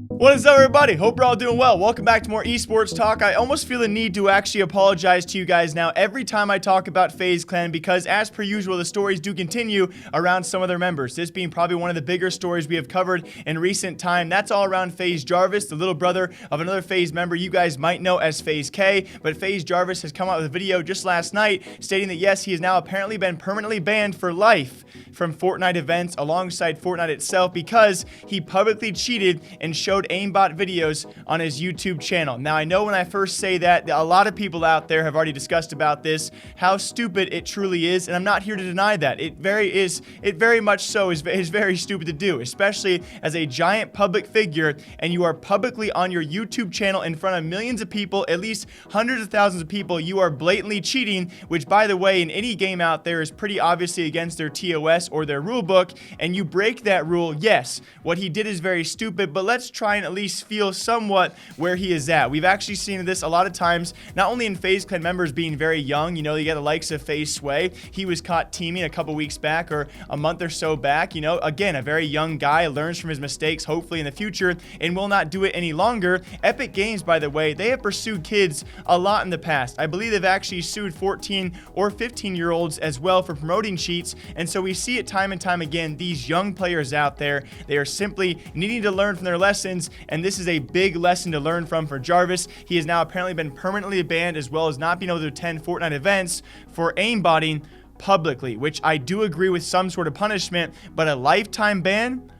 What is up, everybody? Hope you're all doing well. Welcome back to more esports talk. I almost feel the need to actually apologize to you guys now every time I talk about FaZe Clan because, as per usual, the stories do continue around some of their members. This being probably one of the bigger stories we have covered in recent time. That's all around Faze Jarvis, the little brother of another FaZe member you guys might know as FaZe K. But Faze Jarvis has come out with a video just last night stating that yes, he has now apparently been permanently banned for life from Fortnite events alongside Fortnite itself because he publicly cheated and showed Aimbot videos on his YouTube channel. Now, I know when I first say that, a lot of people out there have already discussed about this, how stupid it truly is, and I'm not here to deny that. It very much so is very stupid to do, especially as a giant public figure, and you are publicly on your YouTube channel in front of millions of people, at least hundreds of thousands of people. You are blatantly cheating, which, by the way, in any game out there is pretty obviously against their TOS or their rule book, and you break that rule. Yes, what he did is very stupid, but let's try and at least feel somewhat where he is at. We've actually seen this a lot of times, not only in FaZe Clan members being very young. You know, you get the likes of FaZe Sway. He was caught teaming a couple weeks back or a month or so back. You know, again, a very young guy, learns from his mistakes, hopefully in the future, and will not do it any longer. Epic Games, by the way, they have pursued kids a lot in the past. I believe they've actually sued 14 or 15-year-olds as well for promoting cheats, and so we see it time and time again. These young players out there, they are simply needing to learn from their lessons, and this is a big lesson to learn from for Jarvis. He has now apparently been permanently banned, as well as not being able to attend Fortnite events for aimbotting publicly, which I do agree with some sort of punishment, but a lifetime ban?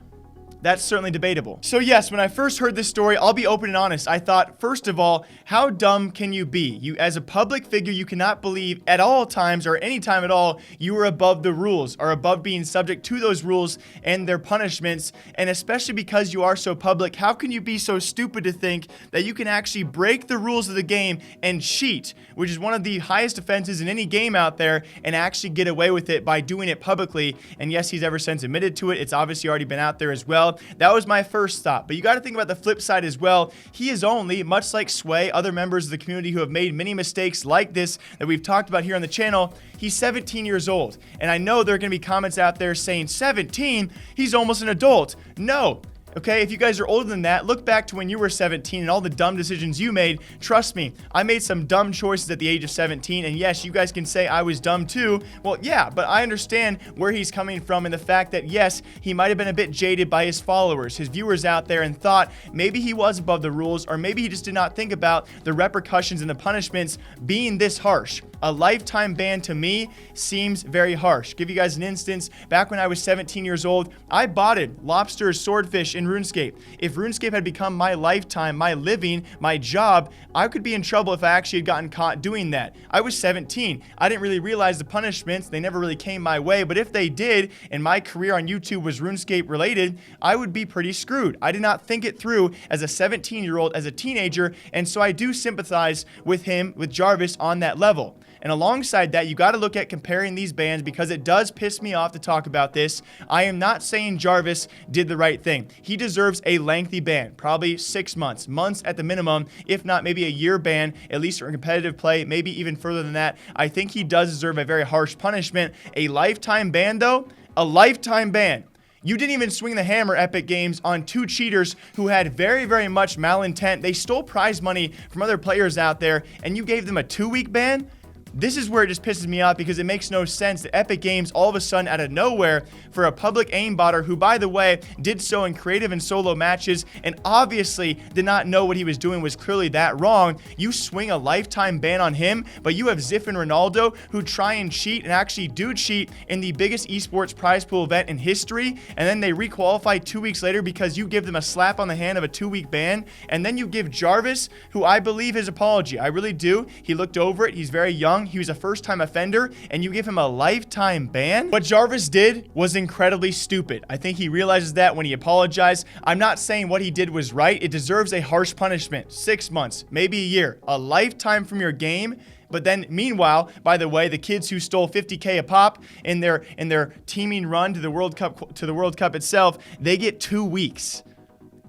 That's certainly debatable. So yes, when I first heard this story, I'll be open and honest. I thought, first of all, how dumb can you be? You, as a public figure, you cannot believe at all times or any time at all you are above the rules, are above being subject to those rules and their punishments. And especially because you are so public, how can you be so stupid to think that you can actually break the rules of the game and cheat, which is one of the highest offenses in any game out there, and actually get away with it by doing it publicly? And yes, he's ever since admitted to it. It's obviously already been out there as well. That was my first thought, but you got to think about the flip side as well. He is only, much like Sway, other members of the community who have made many mistakes like this that we've talked about here on the channel, he's 17 years old. And I know there are going to be comments out there saying, 17? He's almost an adult. No. Okay, if you guys are older than that, look back to when you were 17 and all the dumb decisions you made. Trust me, I made some dumb choices at the age of 17, and yes, you guys can say I was dumb too. Well, yeah, but I understand where he's coming from and the fact that, yes, he might have been a bit jaded by his followers, his viewers out there, and thought maybe he was above the rules, or maybe he just did not think about the repercussions and the punishments being this harsh. A lifetime ban to me seems very harsh. Give you guys an instance. Back when I was 17 years old, I botted lobsters, swordfish in RuneScape. If RuneScape had become my lifetime, my living, my job, I could be in trouble if I actually had gotten caught doing that. I was 17. I didn't really realize the punishments. They never really came my way, but if they did, and my career on YouTube was RuneScape related, I would be pretty screwed. I did not think it through as a 17-year-old, as a teenager, and so I do sympathize with him, with Jarvis, on that level. And alongside that, you got to look at comparing these bans because it does piss me off to talk about this. I am not saying Jarvis did the right thing. He deserves a lengthy ban, probably 6 months, months at the minimum, if not maybe a year ban, at least for competitive play, maybe even further than that. I think he does deserve a very harsh punishment. A lifetime ban, though, a lifetime ban. You didn't even swing the hammer, Epic Games, on two cheaters who had very much malintent. They stole prize money from other players out there, and you gave them a 2-week ban? This is where it just pisses me off because it makes no sense that Epic Games all of a sudden out of nowhere for a public aimbotter who, by the way, did so in creative and solo matches and obviously did not know what he was doing was clearly that wrong. You swing a lifetime ban on him, but you have Ziff and Ronaldo who try and cheat and actually do cheat in the biggest esports prize pool event in history, and then they requalify 2 weeks later because you give them a slap on the hand of a 2-week ban, and then you give Jarvis, who I believe his apology. I really do. He looked over it. He's very young. He was a first-time offender, and you give him a lifetime ban? What Jarvis did was incredibly stupid. I think he realizes that when he apologized. I'm not saying what he did was right. It deserves a harsh punishment. 6 months, maybe a year, a lifetime from your game. But then, meanwhile, by the way, the kids who stole 50K a pop in their teaming run to the World Cup itself, they get 2 weeks.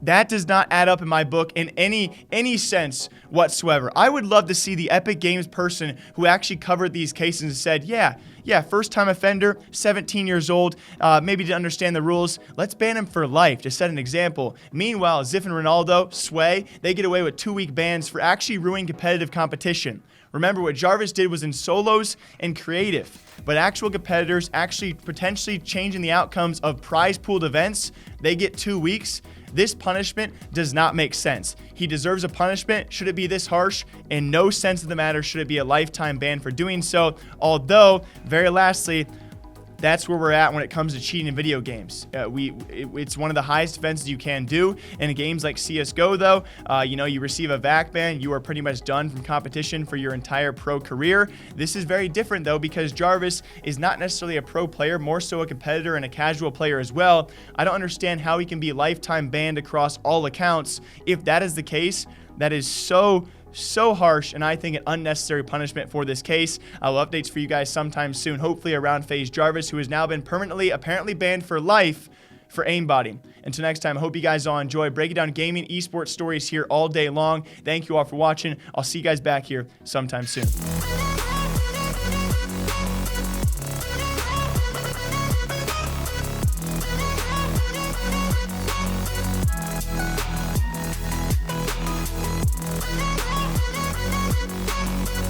That does not add up in my book in any sense whatsoever. I would love to see the Epic Games person who actually covered these cases and said, yeah, first-time offender, 17 years old, maybe didn't understand the rules. Let's ban him for life, to set an example. Meanwhile, Ziff and Ronaldo, Sway, they get away with 2-week bans for actually ruining competitive competition. Remember, what Jarvis did was in solos and creative, but actual competitors actually potentially changing the outcomes of prize-pooled events, they get 2 weeks. This punishment does not make sense. He deserves a punishment. Should it be this harsh? In no sense of the matter should it be a lifetime ban for doing so. Although, very lastly, that's where we're at when it comes to cheating in video games. It's one of the highest offenses you can do. In games like CSGO, though, you receive a VAC ban, you are pretty much done from competition for your entire pro career. This is very different, though, because Jarvis is not necessarily a pro player, more so a competitor and a casual player as well. I don't understand how he can be lifetime banned across all accounts. If that is the case, that is so harsh, and I think an unnecessary punishment for this case. I'll have updates for you guys sometime soon, hopefully around Faze Jarvis, who has now been permanently, apparently banned for life for aimbotting. Until next time, I hope you guys all enjoy breaking down gaming esports stories here all day long. Thank you all for watching. I'll see you guys back here sometime soon.